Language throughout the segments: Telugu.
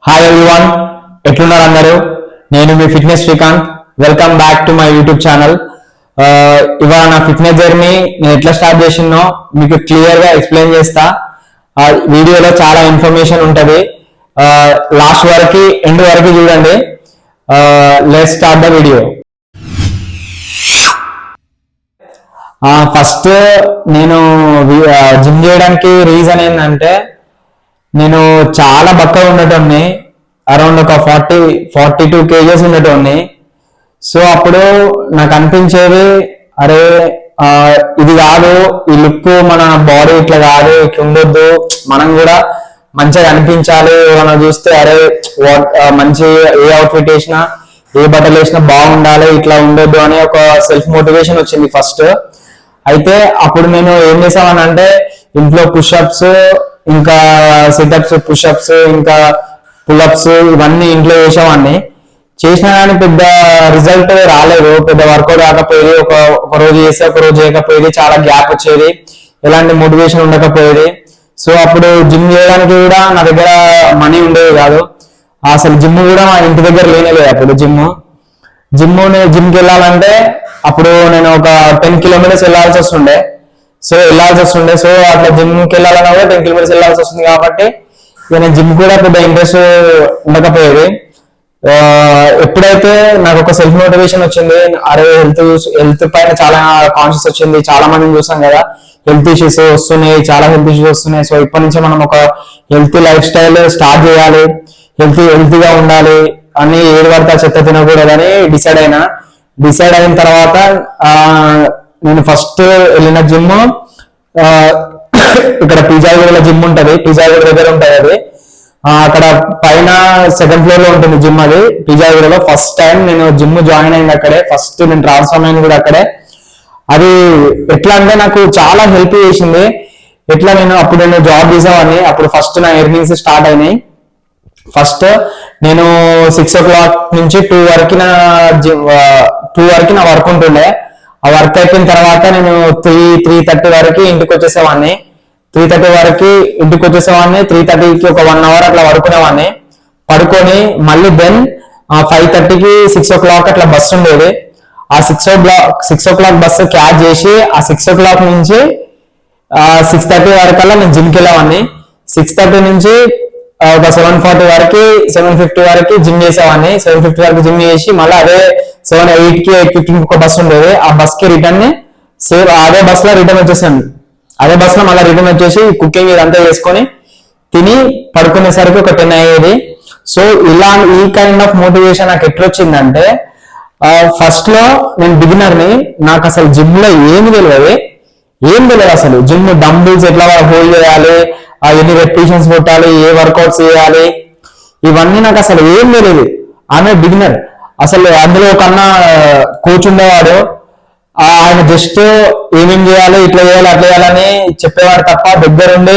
హాయ్ ఎవ్రీవన్, ఎట్లున్నారు అందరూ? నేను మీ fitness Srikanth. Welcome back to my YouTube channel. ఇవాళ నా ఫిట్నెస్ జర్నీ నేను ఎట్లా స్టార్ట్ చేసినో మీకు క్లియర్ గా ఎక్స్ప్లెయిన్ చేస్తా. వీడియోలో చాలా ఇన్ఫర్మేషన్ ఉంటుంది, లాస్ట్ వరకు ఎండ్ వరకు చూడండి. Let's start the video. First నేను జిమ్ చేయడానికి రీజన్ ఏంటంటే, నేను చాలా బక్కగా ఉండేటోని, అరౌండ్ ఒక 42 kgs ఉండేటోని. సో అప్పుడు నాకు అనిపించేది, అరే ఇది కాదు, ఈ లుక్ మన బాడీ ఇట్లా కాదు, ఇట్లా ఉండొద్దు, మనం కూడా మంచిగా అనిపించాలి. మనం చూస్తే అరే మంచి ఏ అవుట్ఫిట్ వేసినా ఏ బట్టలు వేసినా బాగుండాలి, ఇట్లా ఉండొద్దు అనే ఒక సెల్ఫ్ మోటివేషన్ వచ్చింది ఫస్ట్. అయితే అప్పుడు నేను ఏం చేసామని అంటే, ఇంట్లో పుషప్స్, ఇంకా సిటప్స్, పుషప్స్, ఇంకా పుల్అప్స్ ఇవన్నీ ఇంట్లో చేసేవాడిని. చేసినా కానీ పెద్ద రిజల్ట్ రాలేదు, పెద్ద వర్కౌట్ రాకపోయేది. ఒక రోజు చేస్తే ఒక రోజు చేయకపోయేది, చాలా గ్యాప్ వచ్చేది, ఎలాంటి మోటివేషన్ ఉండకపోయేది. సో అప్పుడు జిమ్ చేయడానికి కూడా నా దగ్గర మనీ ఉండేది కాదు. అసలు జిమ్ కూడా మా ఇంటి దగ్గర లేనేలేదు అప్పుడు. జిమ్కి వెళ్ళాలంటే అప్పుడు నేను ఒక 10 kilometers వెళ్ళాల్సి వస్తుండే. సో అట్లా జిమ్కి వెళ్ళాలన్నా కూడా 10 kilometers వెళ్ళాల్సి వస్తుంది. కాబట్టి నేను జిమ్ కూడా పెద్ద ఇంట్రెస్ట్ ఉండకపోయేది. ఎప్పుడైతే నాకు ఒక సెల్ఫ్ మోటివేషన్ వచ్చింది, అరే హెల్త్ పైన చాలా కాన్షియస్ వచ్చింది. చాలా మందిని చూసాం కదా, హెల్త్ ఇష్యూస్ వస్తున్నాయి, చాలా హెల్త్ ఇష్యూస్ వస్తున్నాయి. సో ఇప్పటి నుంచి మనం ఒక హెల్తీ లైఫ్ స్టైల్ స్టార్ట్ చేయాలి, హెల్తీగా ఉండాలి అని, ఏది పడితే చెత్త తినకూడదని డిసైడ్ అయిన తర్వాత నేను ఫస్ట్ వెళ్ళిన జిమ్ ఇక్కడ పిజ్జాగూడలో జిమ్ ఉంటది, పిజ్జాగూడ దగ్గర ఉంటది అది. అక్కడ పైన 2nd floor లో ఉంటుంది జిమ్. అది పిజ్జాగూడలో ఫస్ట్ టైం నేను జిమ్ జాయిన్ అయింది అక్కడే. ఫస్ట్ నేను ట్రాన్స్ఫార్మ్ అయింది కూడా అక్కడే. అది ఎట్లా అంటే నాకు చాలా హెల్ప్ చేసింది. ఎట్లా అప్పుడు నేను జాబ్ చేసేవాడిని. అప్పుడు ఫస్ట్ నా ఎర్నింగ్స్ స్టార్ట్ అయినాయి. ఫస్ట్ నేను 6 o'clock నుంచి 2 వరకు నా వర్క్ ఉంటుండే. ఆ వర్క్ అయిపోయిన తర్వాత నేను 3:30 వరకు ఇంటికి వచ్చేసేవాడిని. 3:30కి ఒక 1 hour అట్లా పడుకొని మళ్ళీ దెన్ 5:30కి 6 o'clock అట్లా బస్సు ఉండేది. ఆ 6 o'clock బస్సు క్యాచ్ చేసి ఆ 6 o'clock నుంచి 6:30 వరకల్లా నేను జిమ్కి వెళ్ళేవాడిని. 6:30 నుంచి ఒక 7:50 వరకు జిమ్ చేసేవాడిని. 7:50 వరకు జిమ్ చేసి మళ్ళీ అదే 8కి 8:15 ఒక బస్సు ఉండేది. ఆ బస్ కి రిటర్న్ సేమ్ అదే బస్ లో రిటర్న్ వచ్చేసాను. అదే బస్ లో మళ్ళీ రిటర్న్ వచ్చేసి కుకింగ్ ఇదంతా చేసుకొని తిని పడుకునేసరికి ఒక 10 అయ్యేది. సో ఈ కైండ్ ఆఫ్ మోటివేషన్ నాకు ఎట్లొచ్చిందంటే, ఫస్ట్ లో నేను బిగినర్ని, నాకు అసలు జిమ్ లో ఏం తెలియదు అసలు. జిమ్ డంబుల్స్ ఎట్లా హోల్డ్ చేయాలి, ఎన్ని రెపిటేషన్స్ కొట్టాలి, ఏ వర్కౌట్స్ చేయాలి, ఇవన్నీ నాకు అసలు ఏం తెలియదు. ఆమె బిగినర్. అసలు అందులో ఒక అన్న కోచ్ ఉండేవాడు. ఆయన జస్ట్ ఏమేం చేయాలి, ఇట్లా చేయాలి, అట్లా చేయాలని చెప్పేవాడు తప్ప దగ్గరుండి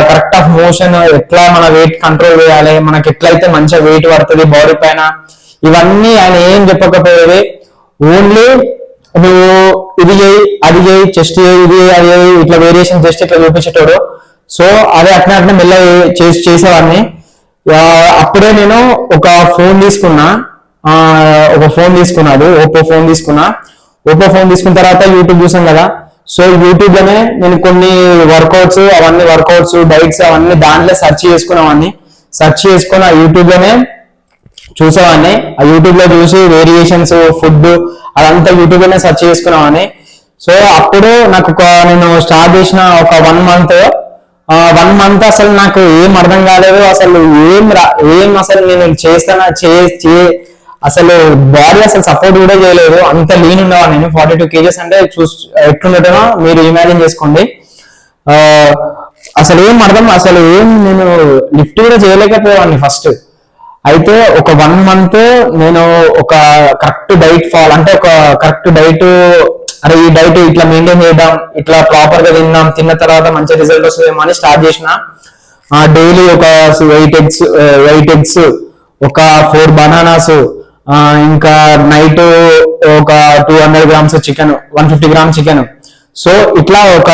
కరెక్ట్ ఆఫ్ మోషన్, ఎట్లా మన వెయిట్ కంట్రోల్ చేయాలి, మనకి ఎట్లయితే మంచిగా వెయిట్ పడుతుంది బాడీ పైన, ఇవన్నీ ఆయన ఏం చెప్పకపోయేది. ఓన్లీ నువ్వు ఇది చేయి, అది చేయి, చెస్ట్ చేయి, ఇది అది ఇట్లా వేరియేషన్ జస్ట్ ఇట్లా చూపించేటోడు. సో అదే అట్లా మెల్ల చేసేవాడిని. అప్పుడే నేను ఒక ఫోన్ తీసుకున్నా, అది ఓపో ఫోన్ తీసుకున్నా. ఓపో ఫోన్ తీసుకున్న తర్వాత యూట్యూబ్ చూసాం కదా. సో యూట్యూబ్ లోనే నేను కొన్ని వర్కౌట్స్, డైట్స్ అవన్నీ దాంట్లో సెర్చ్ చేసుకుని ఆ యూట్యూబ్ లోనే చూసేవాడిని. ఆ యూట్యూబ్ లో చూసి వేరియేషన్స్, ఫుడ్ అదంతా యూట్యూబ్ లోనే సెర్చ్ చేసుకునేవాడిని. సో అప్పుడు నాకు నేను స్టార్ట్ చేసిన ఒక 1 month అసలు నాకు ఏం అర్థం కాలేదు. అసలు అసలు నేను చేస్తానా అసలు బాడీ అసలు సపోర్ట్ కూడా చేయలేదు. అంత లీన్ ఉండేవాడిని నేను. 42 kgs అంటే ఎట్లుండటనో మీరు ఇమాజిన్ చేసుకోండి. అసలు నేను లిఫ్ట్ కూడా చేయలేకపోయేవాడిని ఫస్ట్. అయితే ఒక 1 month నేను ఒక కరెక్ట్ డైట్ అంటే ఒక కరెక్ట్ డైట్, అరే ఈ డైట్ ఇట్లా మెయింటైన్ చేద్దాం, ఇట్లా ప్రాపర్ గా తిన్న తర్వాత మంచి రిజల్ట్ వస్తుందేమో అని స్టార్ట్ చేసిన. డైలీ ఒక 8 eggs, ఒక 4 bananas, ఇంకా నైట్ ఒక 200 grams chicken, 150 grams chicken. So ఇట్లా ఒక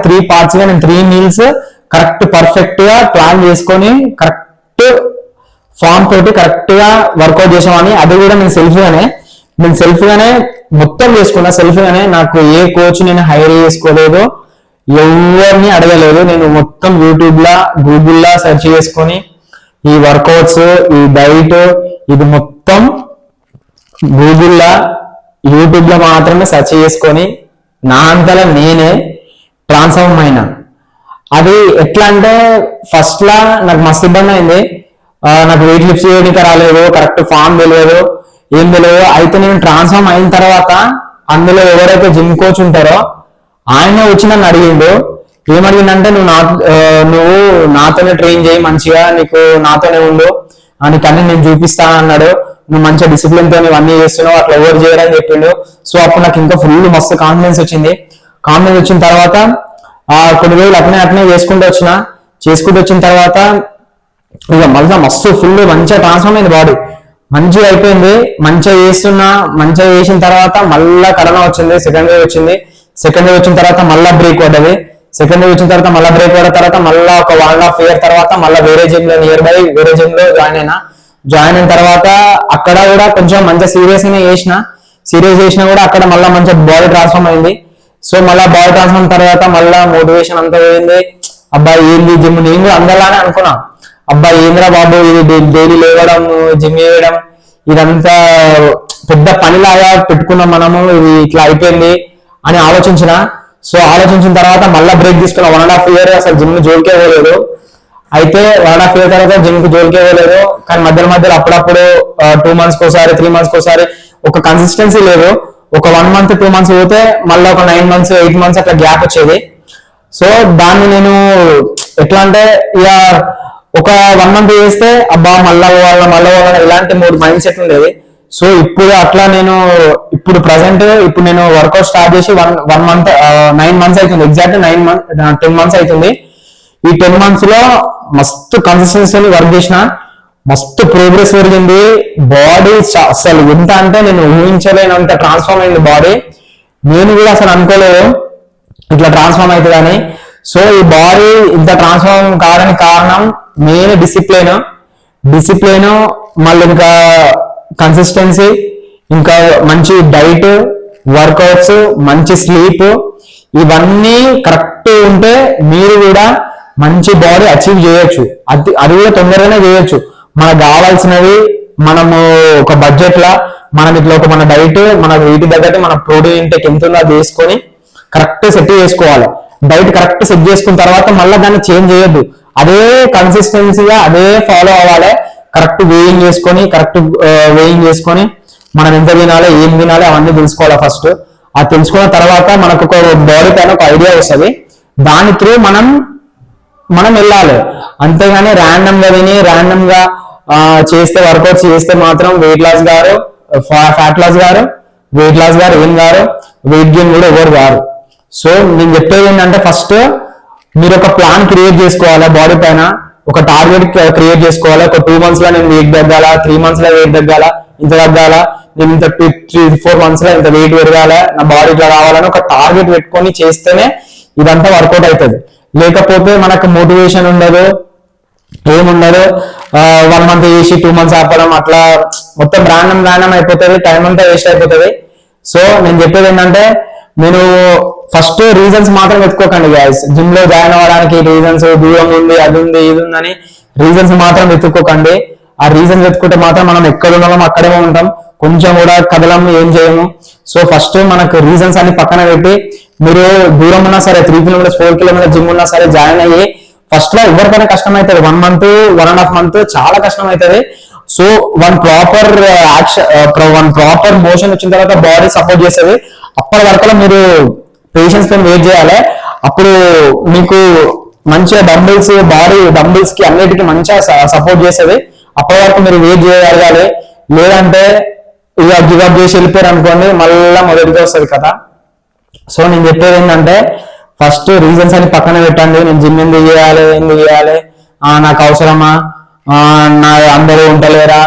3 parts గా నేను 3 meals కరెక్ట్ పర్ఫెక్ట్ గా ప్లాన్ చేసుకొని కరెక్ట్ ఫామ్ తోటి కరెక్ట్ గా వర్కౌట్ చేసామని. అది కూడా నేను సెల్ఫ్ గానే మొత్తం చేసుకున్నా. సెల్ఫ్ గానే, నాకు ఏ కోచ్ నేను హైర్ చేసుకోలేదు, ఎవరిని అడగలేదు. నేను మొత్తం యూట్యూబ్ లా గూగుల్ సెర్చ్ చేసుకొని ఈ వర్కౌట్స్, ఈ డైట్, ఇది మొత్తం గూగుల్లా యూట్యూబ్ లో మాత్రమే సెర్చ్ చేసుకొని నా అంతలో నేనే ట్రాన్స్ఫార్మ్ అయినా. అది ఎట్లా అంటే ఫస్ట్ లా నాకు మస్తు ఇబ్బంది అయింది. నాకు వెయిట్ లిఫ్ట్ చేయడానికి రాలేదు, కరెక్ట్ ఫామ్ తెలియదు, ఏం తెలియదు. అయితే నేను ట్రాన్స్ఫార్మ్ అయిన తర్వాత అందులో ఎవరైతే జిమ్ కోచ్ ఉంటారో ఆయన వచ్చి నన్ను అడిగిండు. ఏమడిగిందంటే, నువ్వు నాతోనే ట్రైన్ చేయి, మంచిగా నీకు నాతోనే ఉండు, నీకు అన్ని నేను చూపిస్తాను అన్నాడు. నువ్వు మంచిగా డిసిప్లిన్ తో ఇవన్నీ చేస్తున్నావు, అట్లా ఎవరు చేయరని చెప్పిండు. సో అప్పుడు నాకు ఇంకా ఫుల్ మస్తు కాన్ఫిడెన్స్ వచ్చింది. కాన్ఫిడెన్స్ వచ్చిన తర్వాత కొన్ని రోజులు అట్నే చేసుకుంటూ వచ్చిన తర్వాత ఇక మళ్ళీ మస్తు ఫుల్ మంచిగా ట్రాన్స్ఫార్మ్ అయింది బాడీ, మంచిగా అయిపోయింది. మంచిగా చేసిన తర్వాత మళ్ళా కరోనా వచ్చింది, సెకండ్ వేవ్ వచ్చింది. సెకండ్ వేవ్ వచ్చిన తర్వాత మళ్ళా బ్రేక్ పడ్డది. సెకండ్ వేవ్ వచ్చిన తర్వాత మళ్ళీ బ్రేక్ పడిన తర్వాత మళ్ళీ ఒక 1.5 year తర్వాత మళ్ళీ వేరే జిమ్ లో నియర్ బై వేరే జిమ్ లో జాయిన్ అయిన తర్వాత అక్కడ కూడా కొంచెం మంచిగా సీరియస్ చేసినా కూడా అక్కడ మళ్ళీ మంచిగా బాడీ ట్రాన్స్ఫార్మ్ అయింది. సో మళ్ళీ బాడీ ట్రాన్స్ఫార్మ్ తర్వాత మళ్ళీ మోటివేషన్ అంతా పోయింది. అబ్బాయి ఏంది జిమ్, నేను కూడా అందరిలానే అనుకున్నా, అబ్బాయి ఏంద్రా బాబు ఇది డైలీ లేవడం, జిమ్ చేయడం, ఇదంతా పెద్ద పనిలాగా పెట్టుకున్నాం మనము, ఇది ఇట్లా అయిపోయింది అని ఆలోచించిన. సో ఆలోచించిన తర్వాత మళ్ళీ బ్రేక్ తీసుకున్నా. 1.5 year అసలు జిమ్ జోలికే పోలేదు. అయితే 1.5 year తర్వాత జిమ్ కి జోలికే పోలేదు. కానీ మధ్యలో అప్పుడప్పుడు 2 months ఒకసారి 3 months ఒకసారి ఒక కన్సిస్టెన్సీ లేదు. ఒక 1 month 2 months పోతే మళ్ళీ ఒక 9 months 8 months అట్లా గ్యాప్ వచ్చేది. సో దాన్ని నేను ఎట్లా అంటే ఇక ఒక 1 month చేస్తే అబ్బా మళ్ళా పోవాలన్నా ఇలాంటి 3 మైండ్ సెట్ ఉండేది. సో ఇప్పుడు అట్లా ఇప్పుడు ప్రజెంట్ నేను వర్కౌట్ స్టార్ట్ చేసి 1 month 9 months అవుతుంది. ఎగ్జాక్ట్ 10 months అవుతుంది. ఈ 10 months లో మస్తు కన్సిస్టెన్సీ వర్క్ చేసిన, మస్తు ప్రోగ్రెస్ పెరిగింది. బాడీ అసలు ఎంత అంటే నేను ఊహించలేనంత ట్రాన్స్ఫార్మ్ అయింది బాడీ. నేను కూడా అసలు అనుకోలేదు ఇట్లా ట్రాన్స్ఫార్మ్ అవుతుందని. సో ఈ బాడీ ఇంత ట్రాన్స్ఫార్మ్ కావడానికి కారణం మెయిన్ డిసిప్లిన్, మళ్ళీ ఇంకా కన్సిస్టెన్సీ, ఇంకా మంచి డైట్, వర్కౌట్స్, మంచి స్లీప్, ఇవన్నీ కరెక్ట్ ఉంటే మీరు కూడా మంచి బాడీ అచీవ్ చేయొచ్చు. అది కూడా తొందరగానే చేయొచ్చు. మనకు కావాల్సినవి మనము ఒక బడ్జెట్ లా మనం ఇట్లా మన డైట్, మన వీటి తగ్గట్టు మన ప్రోటీన్ ఇంటేక్ ఎంత ఉందో అది వేసుకొని కరెక్ట్ సెట్ చేసుకోవాలి. డైట్ కరెక్ట్ సెట్ చేసుకున్న తర్వాత మళ్ళీ దాన్ని చేంజ్ చేయొద్దు. అదే కన్సిస్టెన్సీగా అదే ఫాలో అవ్వాలి. కరెక్ట్ వేయింగ్ చేసుకొని మనం ఎంత తినాలి, ఏం తినాలి అవన్నీ తెలుసుకోవాలి ఫస్ట్. అది తెలుసుకున్న తర్వాత మనకు ఒక బాడీ పైన ఒక ఐడియా వస్తుంది. దాని త్రూ మనం వెళ్ళాలి. అంతేగాని ర్యాండమ్ గా ర్యాండమ్ గా చేస్తే వర్కౌట్స్ చేస్తే మాత్రం ఫ్యాట్ లాస్ గారు ఏం గారు, వెయిట్ గెయిన్ కూడా ఎవరు గారు. సో నేను చెప్పేది ఏంటంటే ఫస్ట్ మీరు ఒక ప్లాన్ క్రియేట్ చేసుకోవాలి. బాడీ పైన ఒక టార్గెట్ క్రియేట్ చేసుకోవాలి. ఒక 2 months లో నేను వెయిట్ తగ్గాల, 3 months లో వెయిట్ తగ్గాల, ఇంత తగ్గాల, నేను ఇంత 3-4 months లో ఇంత వెయిట్ పెరగాల, నా బాడీ ఇట్లా రావాలని ఒక టార్గెట్ పెట్టుకొని చేస్తేనే ఇదంతా వర్కౌట్ అవుతుంది. లేకపోతే మనకు మోటివేషన్ ఉండదు, ఏముండదు. 1 month చేసి 2 months ఆపడం, అట్లా మొత్తం ర్యాండమ్ అయిపోతుంది, టైం అంతా వేస్ట్ అయిపోతుంది. సో నేను చెప్పేది ఏంటంటే నేను ఫస్ట్ రీజన్స్ మాత్రం వెతుక్కోకండి గాయస్. జిమ్ లో జాయిన్ అవ్వడానికి రీజన్స్, దూరం ఉంది, అది ఉంది, ఇది ఉందని రీజన్స్ మాత్రం వెతుక్కోకండి. ఆ రీజన్స్ వెతుక్కుంటే మాత్రం మనం ఎక్కడ ఉన్నామో అక్కడే ఉంటాం, కొంచెం కూడా కదలము, ఏం చేయము. సో ఫస్ట్ మనకు రీజన్స్ అన్ని పక్కన పెట్టి మీరు దూరం ఉన్నా సరే 3 kilometers 4 kilometers జిమ్ ఉన్నా సరే జాయిన్ అయ్యి ఫస్ట్ లో ఎవరికైనా కష్టం అవుతుంది. 1 month 1.5 month చాలా కష్టం అవుతుంది. సో వన్ ప్రాపర్ మోషన్ వచ్చిన తర్వాత బాడీ సపోర్ట్ చేస్తుంది. అప్పటి వరకు మీరు పేషెన్స్ తో వెయిట్ చేయాలి. అప్పుడు మీకు మంచిగా బాడీ డంబుల్స్ కి అన్నిటికీ మంచిగా సపోర్ట్ చేస్తుంది. అప్పటి వరకు మీరు వెయిట్ చేయగలగాలి. లేదంటే ఇక గివప్ చేసి వెళ్ళిపోయారు అనుకోండి, మళ్ళా మొదటిగా వస్తుంది కదా. సో నేను చెప్పేది ఏంటంటే ఫస్ట్ రీజన్స్ అని పక్కన పెట్టండి. నేను జిమ్ ఎందుకు చేయాలి, నాకు అవసరమా, అందరూ ఉంటలేరా,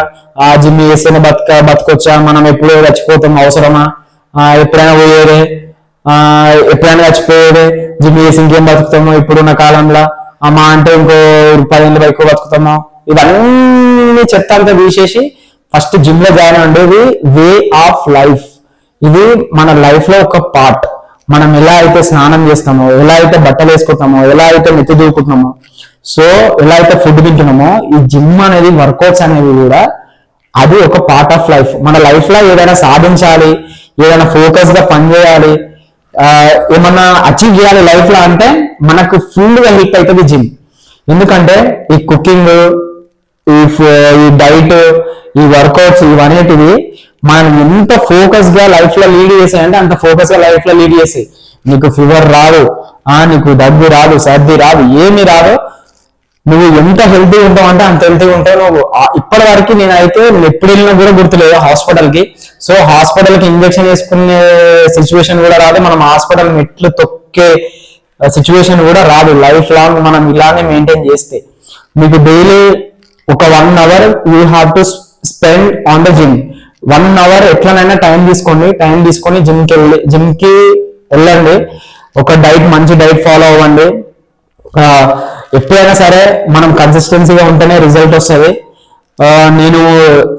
జిమ్ చేస్తేనే బతకొచ్చా, మనం ఎప్పుడు చచ్చిపోతాం, అవసరమా, ఎప్పుడైనా చచ్చిపోయేదే, జిమ్ చేసి ఇంకేం బతుకుతామో ఇప్పుడున్న కాలంలో, అంటే ఇంకో 10 ఏళ్ళు ఎక్కువ బతుకుతామో, ఇవన్నీ చెత్త అంతా తీసేసి ఫస్ట్ జిమ్ లో జాయిన్ అవ్వండి. వే ఆఫ్ లైఫ్, ఇది మన లైఫ్ లో ఒక పార్ట్. మనం ఎలా అయితే స్నానం చేస్తామో, ఎలా అయితే బట్టలు వేసుకుంటామో, ఎలా అయితే మెత్తి దూకుంటున్నామో, సో ఎలా అయితే ఫుడ్ తింటున్నామో, ఈ జిమ్ అనేది వర్కౌట్స్ అనేవి కూడా అది ఒక పార్ట్ ఆఫ్ లైఫ్. మన లైఫ్ లో ఏదైనా సాధించాలి, ఏదైనా ఫోకస్ గా పనిచేయాలి, ఏమన్నా అచీవ్ చేయాలి లైఫ్ లో అంటే మనకు ఫుల్ గా హెల్ప్ అవుతుంది జిమ్. ఎందుకంటే ఈ కుకింగ్, ఈ డైట్, ఈ వర్కౌట్స్ ఇవన్నిటివి మనం ఎంత ఫోకస్ గా లైఫ్ లో లీడ్ చేసాయంటే అంత ఫోకస్ గా లైఫ్ లో లీడ్ చేసాయి. నీకు ఫీవర్ రాదు, నీకు దగ్గు రాదు, సర్ది రాదు, ఏమి రాదు. నువ్వు ఎంత హెల్తీ ఉంటావు అంటే అంత హెల్తీ ఉంటావు నువ్వు. ఇప్పటి వరకు నేనైతే ఎప్పుడు వెళ్ళినా కూడా గుర్తులేదు హాస్పిటల్ కి. సో హాస్పిటల్ కి ఇంజక్షన్ వేసుకునే సిచ్యువేషన్ కూడా రాదు, మనం హాస్పిటల్ మెట్లు తొక్కే సిచ్యువేషన్ కూడా రాదు. లైఫ్ లాంగ్ మనం ఇలానే మెయింటైన్ చేస్తే మీకు డైలీ ఒక 1 hour you have to spend on the gym. 1 hour ఎట్లనైనా టైం తీసుకొని జిమ్ కి వెళ్ళండి. ఒక డైట్, మంచి డైట్ ఫాలో అవ్వండి. ఎప్పుడైనా సరే మనం కన్సిస్టెన్సీగా ఉంటేనే రిజల్ట్ వస్తుంది. నేను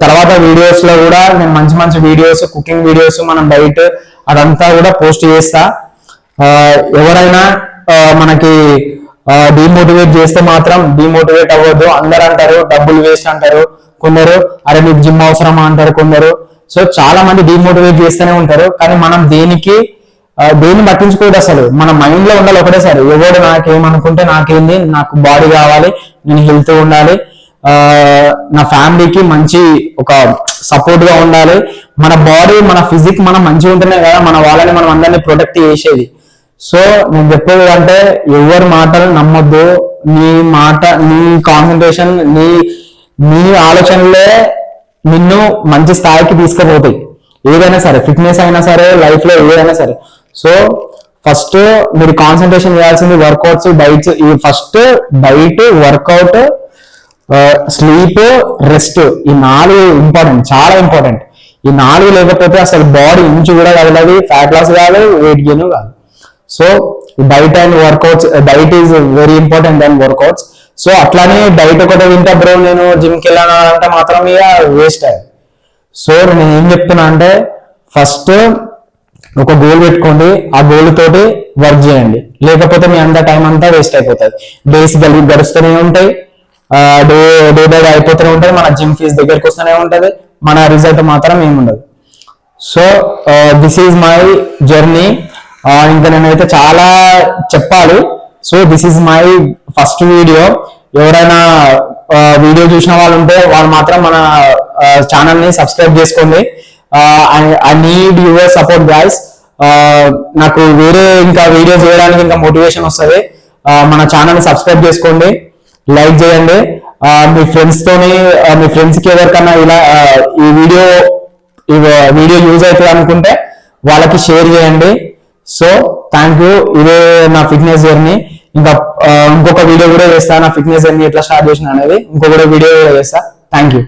తర్వాత వీడియోస్ లో కూడా నేను మంచి మంచి వీడియోస్, కుకింగ్ వీడియోస్, మనం డైట్ అదంతా కూడా పోస్ట్ చేస్తా. ఎవరైనా మనకి డిమోటివేట్ చేస్తే మాత్రం డిమోటివేట్ అవ్వద్దు. అందరు అంటారు డబ్బులు వేస్ట్ అంటారు, కొందరు అరే మీకు జిమ్ అవసరమా అంటారు కొందరు. సో చాలా మంది డిమోటివేట్ చేస్తూనే ఉంటారు, కానీ మనం దేన్ని పట్టించుకోవద్దు. అసలు మన మైండ్ లో ఉండాలి ఒకటేసారి, ఎవడు నాకేమనుకుంటే నాకేంది, నాకు బాడీ కావాలి, నేను హెల్త్ ఉండాలి, నా ఫ్యామిలీకి మంచి ఒక సపోర్ట్ గా ఉండాలి. మన బాడీ, మన ఫిజిక్ మనం మంచిగా ఉంటేనే కదా మన వాళ్ళని మనం అందరినీ ప్రొటెక్ట్ చేసేది. సో నేను చెప్పేది అంటే ఎవరి మాటలు నమ్మొద్దు. నీ కాన్సన్ట్రేషన్, నీ ఆలోచనలే నిన్ను మంచి స్థాయికి తీసుకుపోతాయి. ఏదైనా సరే, ఫిట్నెస్ అయినా సరే, లైఫ్ లో ఏదైనా సరే. సో ఫస్ట్ మీరు కాన్సన్ట్రేషన్ చేయాల్సింది వర్కౌట్స్, డైట్స్. ఈ first diet, workout, sleep, rest, ఈ 4 ఇంపార్టెంట్, చాలా ఇంపార్టెంట్. ఈ 4 లేకపోతే అసలు బాడీ ఇంచు కూడా కదలది, ఫ్యాట్ లాస్ కాదు, వెయిట్ గెయిన్ కాదు. So diet and workouts, diet is very important than workouts. So అట్లానే డైట్ ఒకటే తింటా బ్రో నేను జిమ్కి వెళ్ళాను అంటే మాత్రం ఇక వేస్ట్ అయ్యింది. సో నేను ఏం చెప్తున్నా అంటే ఫస్ట్ ఒక గోల్ పెట్టుకోండి, ఆ గోల్ తోటి వర్క్ చేయండి. లేకపోతే మీ అంత టైం అంతా వేస్ట్ అయిపోతుంది. డేస్ గడుస్తూనే ఉంటాయి, డే బై డే అయిపోతూనే ఉంటుంది, మన జిమ్ ఫీజు దగ్గరికి వస్తూనే ఉంటుంది, మన రిజల్ట్ మాత్రం ఏముండదు. So this is my journey. ఇంకా నేనైతే చాలా చెప్పాలి. So this is my first video. ఎవరైనా వీడియో చూసిన వాళ్ళు ఉంటే వాళ్ళు మాత్రం మన ఛానల్ ని సబ్స్క్రైబ్ చేసుకోండి. I need your support guys. నాకు వేరే ఇంకా వీడియోస్ చేయడానికి ఇంకా మోటివేషన్ వస్తుంది. మన ఛానల్ ని సబ్స్క్రైబ్ చేసుకోండి, లైక్ చేయండి. మీ ఫ్రెండ్స్ కి ఎవరికన్నా ఇలా ఈ వీడియో యూజ్ అవుతుంది అనుకుంటే వాళ్ళకి షేర్ చేయండి. So thank you. ఇదే నా ఫిట్నెస్ జర్నీ. ఇంకొక వీడియో కూడా చేస్తా, నా ఫిట్నెస్ జర్నీ ఎట్లా స్టార్ట్ చేసిన అనేది ఇంకొక వీడియో కూడా చేస్తా. Thank you.